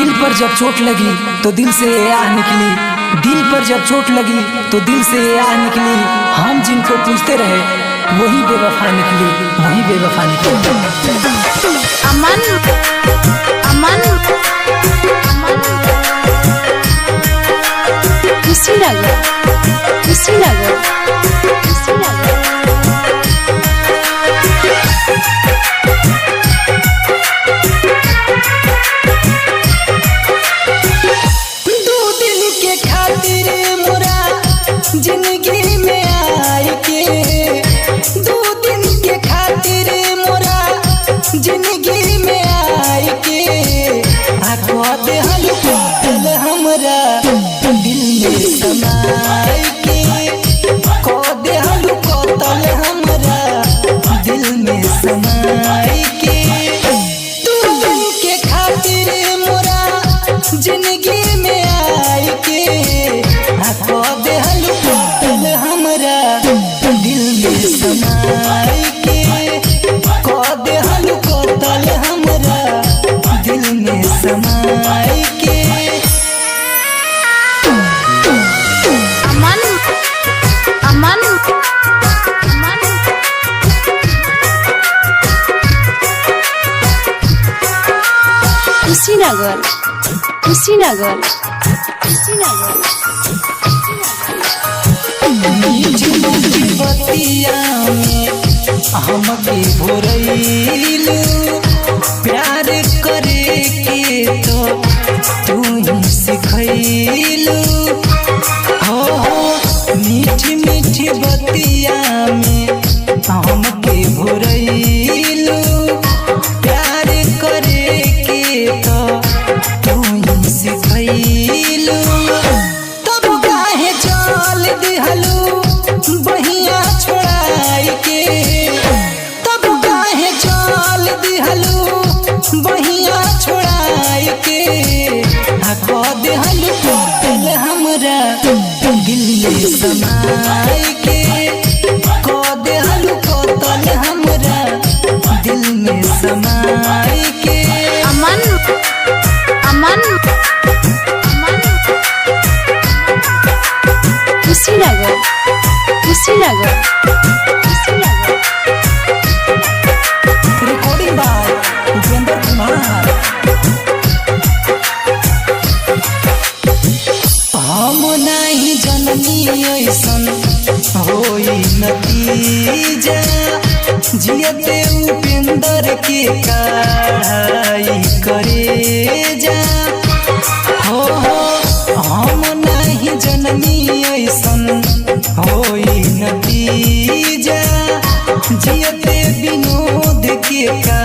दिल पर जब चोट लगी तो दिल से ये आह निकली, दिल पर जब चोट लगी तो दिल से ये आह निकली। हम जिनको पूछते रहे वही बेवफा निकली, वही बेवफा निकली। अमन अमन अमन कुशीनगर कुशीनगर कुशीनगर जिंदगी में आए के 2 दिन के खातिर मोरा जिंदगी में आए के दे हल हमरा दिल में समाए के दे हल कोतल हमरा दिल में समाए के 2 दिन के खातिर मोरा जिंदगी में आए के दे हल हमरा दिल में समाए के दे हल कोतल हमरा दिल में समाए के। अमन अमन अमन कुशीनगर कुशीनगर कुशीनगर बतिया में हमके भोरैलू प्यार करे के तो तू ही सिखैलू हो मीठी मीठी बतिया में हमके भोरैलू प्यार करे के तो तू ही सिखैलू। तब काहे चल दिहलू बहिया छोड़ाई के, तब काहे चल दिहलू बहिया छोड़ाई के दे हल कोतल हमरा दिल में समाए के दे हल कोतल हमरा दिल में समाए के। अमन अमन अमन कुशीनगर कुशीनगर कुशीनगर रिकॉर्डिंग बाय उपेंद्र कुमार। हम नहीं जननी ऐसन होई नतीजा जियते उपेंद्र के काढ़ाई करे जा हो हम नहीं जननी ऐसन होई नतीजा जियते विनोद के का